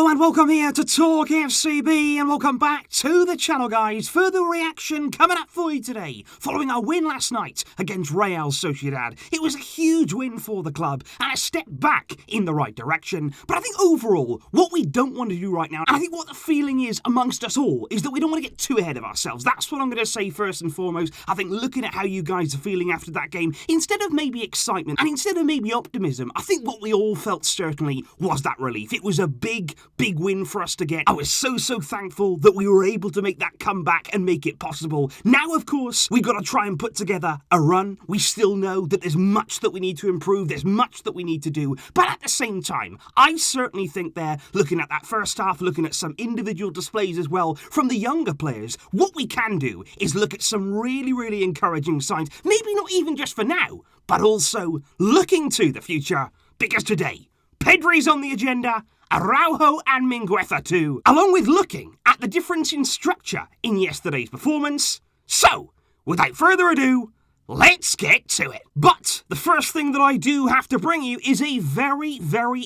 Hello and welcome here to TalkFCB and welcome back to the channel, guys. Further reaction coming up for you today following our win last night against Real Sociedad. It was a huge win for the club and a step back in the right direction. But I think overall, what we don't want to do right now, and I think what the feeling is amongst us all, is that we don't want to get too ahead of ourselves. That's what I'm going to say first and foremost. I think looking at how you guys are feeling after that game, instead of maybe excitement and instead of maybe optimism, I think what we all felt certainly was that relief. It was a big win for us to get. I was so thankful that we were able to make that comeback and make it possible. Now, of course, we've got to try and put together a run. We still know that there's much that we need to improve. There's much that we need to do. But at the same time, I certainly think there, looking at that first half, looking at some individual displays as well from the younger players, what we can do is look at some really encouraging signs. Maybe not even just for now, but also looking to the future. Because today, Pedri's on the agenda, Araújo and Mingueza too, along with looking at the difference in structure in yesterday's performance. So, without further ado, let's get to it. But the first thing that I do have to bring you is a very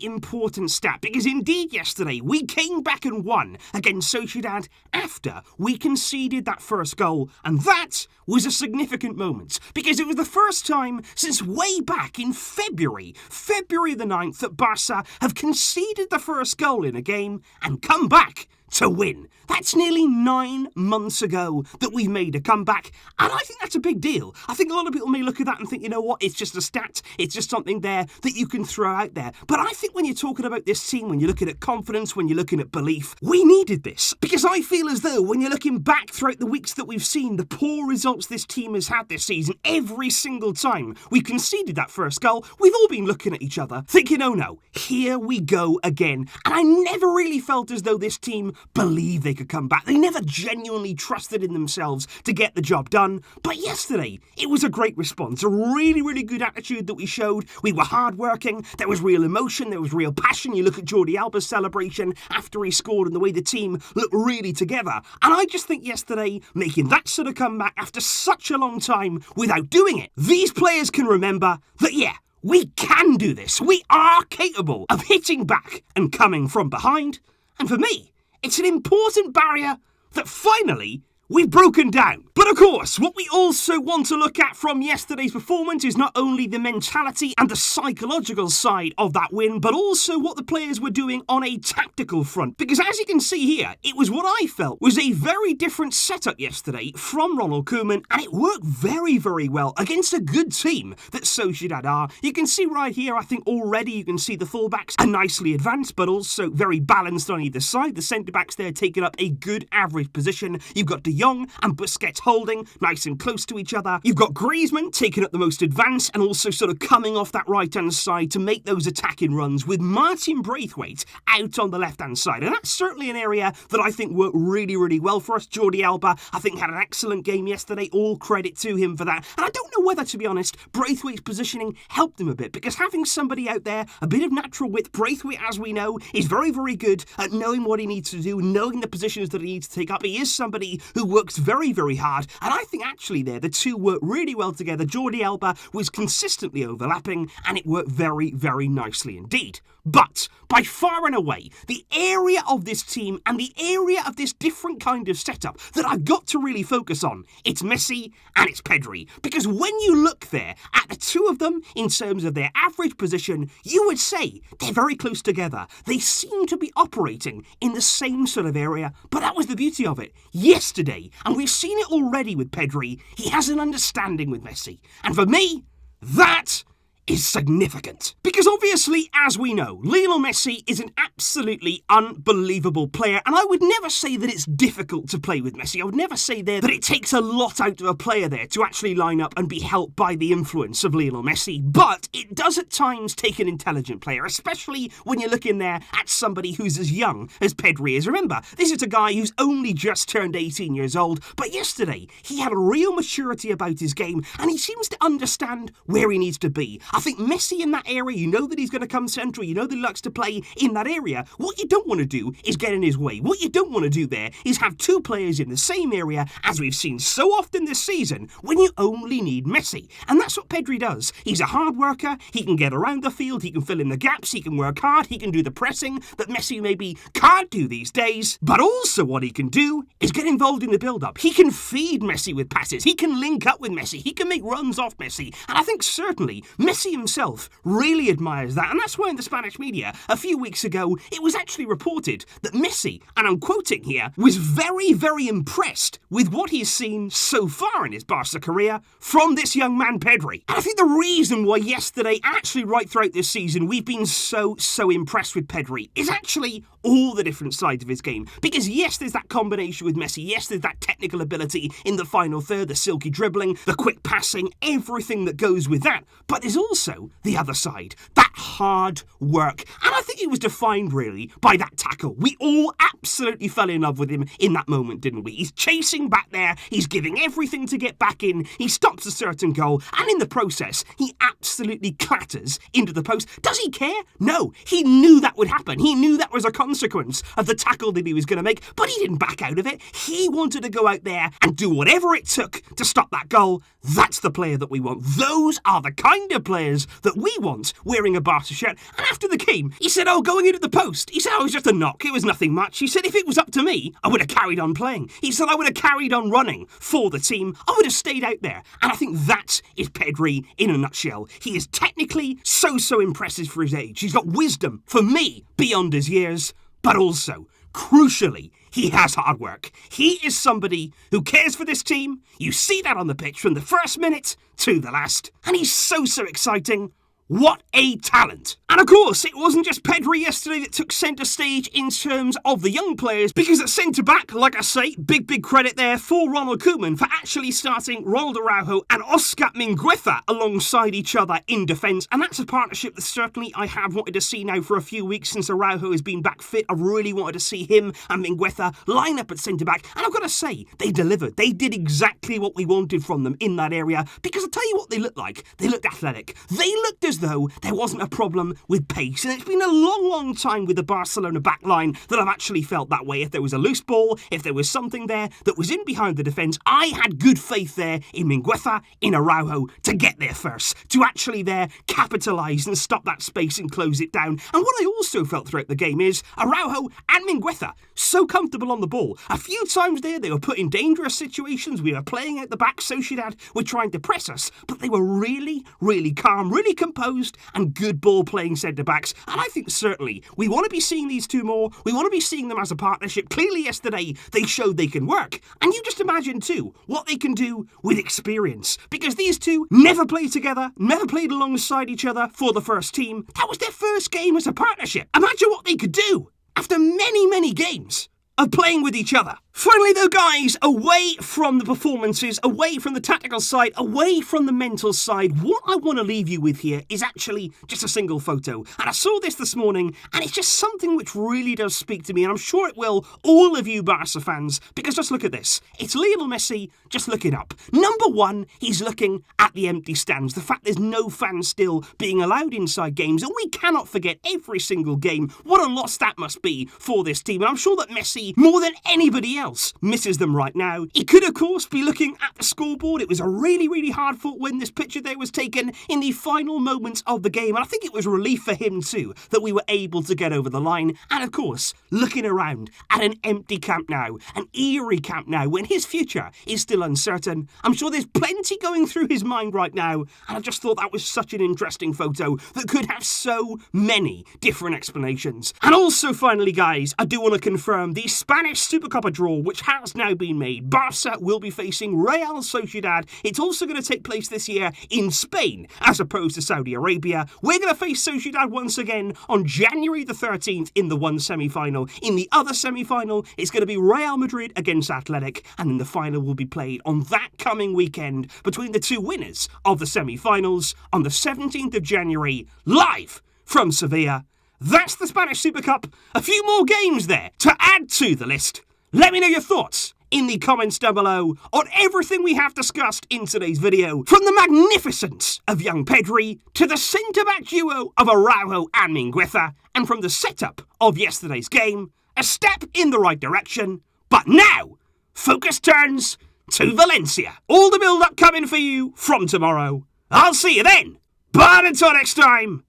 important stat, because indeed yesterday we came back and won against Sociedad after we conceded that first goal, and that was a significant moment because it was the first time since way back in February the 9th, that Barça have conceded the first goal in a game and come back to win. That's nearly 9 months ago that we made a comeback, and I think that's a big deal. I think a lot of people may look at that and think, you know what, it's just a stat, it's just something there that you can throw out there. But I think when you're talking about this team, when you're looking at confidence, when you're looking at belief, we needed this. Because I feel as though when you're looking back throughout the weeks that we've seen, the poor results this team has had this season, every single time we conceded that first goal, we've all been looking at each other, thinking, oh no, here we go again. And I never really felt as though this team believed they could come back. They never genuinely trusted in themselves to get the job done. But yesterday, it was a great response, a really good attitude that we showed. We were hardworking, there was real emotion, there was real passion. You look at Jordi Alba's celebration after he scored and the way the team looked really together. And I just think yesterday, making that sort of comeback after such a long time without doing it, these players can remember that, yeah, we can do this. We are capable of hitting back and coming from behind. And for me, it's an important barrier that finally we've broken down. But of course, what we also want to look at from yesterday's performance is not only the mentality and the psychological side of that win, but also what the players were doing on a tactical front. Because as you can see here, it was what I felt was a very different setup yesterday from Ronald Koeman, and it worked very well against a good team that Sociedad are. You can see right here, I think already you can see the fullbacks are nicely advanced, but also very balanced on either side. The centre-backs there taking up a good average position. You've got Jong and Busquets holding nice and close to each other. You've got Griezmann taking up the most advanced and also sort of coming off that right-hand side to make those attacking runs, with Martin Braithwaite out on the left-hand side. And that's certainly an area that I think worked really well for us. Jordi Alba, I think, had an excellent game yesterday. All credit to him for that. And I don't know whether, to be honest, Braithwaite's positioning helped him a bit, because having somebody out there, a bit of natural width, Braithwaite, as we know, is very good at knowing what he needs to do, knowing the positions that he needs to take up. He is somebody who works very hard, and I think actually there the two work really well together. Jordi Alba was consistently overlapping, and it worked very nicely indeed. But by far and away, the area of this team and the area of this different kind of setup that I've got to really focus on, it's Messi and it's Pedri. Because when you look there at the two of them in terms of their average position, you would say they're very close together. They seem to be operating in the same sort of area, but that was the beauty of it. Yesterday, and we've seen it already with Pedri, he has an understanding with Messi. And for me, that is significant. Because obviously, as we know, Lionel Messi is an absolutely unbelievable player, and I would never say that it's difficult to play with Messi. I would never say there that it takes a lot out of a player there to actually line up and be helped by the influence of Lionel Messi, but it does at times take an intelligent player, especially when you're looking there at somebody who's as young as Pedri is. Remember, this is a guy who's only just turned 18 years old, but yesterday he had a real maturity about his game, and he seems to understand where he needs to be. I think Messi in that area, you know that he's going to come central, you know that he likes to play in that area. What you don't want to do is get in his way. What you don't want to do there is have two players in the same area, as we've seen so often this season, when you only need Messi. And that's what Pedri does. He's a hard worker, he can get around the field, he can fill in the gaps, he can work hard, he can do the pressing that Messi maybe can't do these days. But also what he can do is get involved in the build-up. He can feed Messi with passes, he can link up with Messi, he can make runs off Messi. And I think certainly Messi himself really admires that. And that's why in the Spanish media a few weeks ago it was actually reported that Messi, and I'm quoting here, was very, very impressed with what he's seen so far in his Barca career from this young man Pedri. And I think the reason why yesterday, actually right throughout this season, we've been so impressed with Pedri is actually all the different sides of his game. Because yes, there's that combination with Messi, yes, there's that technical ability in the final third, the silky dribbling, the quick passing, everything that goes with that. But there's also the other side, that hard work. And I think it was defined really by that tackle. We all absolutely fell in love with him in that moment, didn't we? He's chasing back there, he's giving everything to get back in, he stops a certain goal, and in the process, he absolutely clatters into the post. Does he care? No, he knew that would happen. He knew that was a consequence of the tackle that he was going to make, but he didn't back out of it. He wanted to go out there and do whatever it took to stop that goal. That's the player that we want. Those are the kind of players that we want wearing a Barca shirt. And after the game, he said, going into the post. He said, it was just a knock. It was nothing much. He said, if it was up to me, I would have carried on playing. He said, I would have carried on running for the team. I would have stayed out there. And I think that is Pedri in a nutshell. He is technically so impressive for his age. He's got wisdom, for me, beyond his years, but also, crucially, he has hard work. He is somebody who cares for this team. You see that on the pitch from the first minute to the last. And he's so exciting. What a talent. And of course, it wasn't just Pedri yesterday that took centre stage in terms of the young players, because at centre-back, like I say, big credit there for Ronald Koeman for actually starting Ronald Araújo and Oscar Mingueza alongside each other in defence. And that's a partnership that certainly I have wanted to see now for a few weeks since Araújo has been back fit. I really wanted to see him and Mingueza line up at centre-back. And I've got to say, they delivered. They did exactly what we wanted from them in that area, because I'll tell you what they looked like. They looked athletic. They looked as though there wasn't a problem with pace, and it's been a long time with the Barcelona back line that I've actually felt that way. If there was a loose ball, if there was something there that was in behind the defence, I had good faith there in Mingueza, in Araújo, to get there first, to actually there capitalise and stop that space and close it down. And what I also felt throughout the game is Araújo and Mingueza so comfortable on the ball. A few times there they were put in dangerous situations. We were playing out the back, Sociedad were trying to press us, but they were really calm, really composed, and good ball playing centre-backs. And I think certainly we want to be seeing these two more. We want to be seeing them as a partnership. Clearly yesterday they showed they can work. And you just imagine too what they can do with experience. Because these two never played together, never played alongside each other for the first team. That was their first game as a partnership. Imagine what they could do after many games of playing with each other. Finally though guys, away from the performances, away from the tactical side, away from the mental side, what I want to leave you with here is actually just a single photo. And I saw this morning, and it's just something which really does speak to me, and I'm sure it will all of you Barca fans, because just look at this. It's Lionel Messi just looking up. Number one, he's looking at the empty stands, the fact there's no fans still being allowed inside games, and we cannot forget every single game what a loss that must be for this team. And I'm sure that Messi, more than anybody else, misses them right now. He could, of course, be looking at the scoreboard. It was a really hard-fought win. This picture there was taken in the final moments of the game, and I think it was relief for him too that we were able to get over the line. And of course, looking around at an empty Camp Nou, an eerie Camp Nou, when his future is still uncertain. I'm sure there's plenty going through his mind right now, and I just thought that was such an interesting photo that could have so many different explanations. And also, finally, guys, I do want to confirm the Spanish Supercopa draw, which has now been made. Barca will be facing Real Sociedad. It's also going to take place this year in Spain, as opposed to Saudi Arabia. We're going to face Sociedad once again on January the 13th in the one semi-final. In the other semi-final, it's going to be Real Madrid against Athletic, and then the final will be played on that coming weekend between the two winners of the semi-finals on the 17th of January, live from Sevilla. That's the Spanish Super Cup. A few more games there to add to the list. Let me know your thoughts in the comments down below on everything we have discussed in today's video. From the magnificence of young Pedri to the centre-back duo of Araújo and Mingueza, and from the setup of yesterday's game, a step in the right direction. But now, focus turns to Valencia. All the build-up coming for you from tomorrow. I'll see you then. But until next time,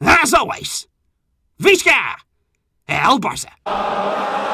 as always, Visca el Barça.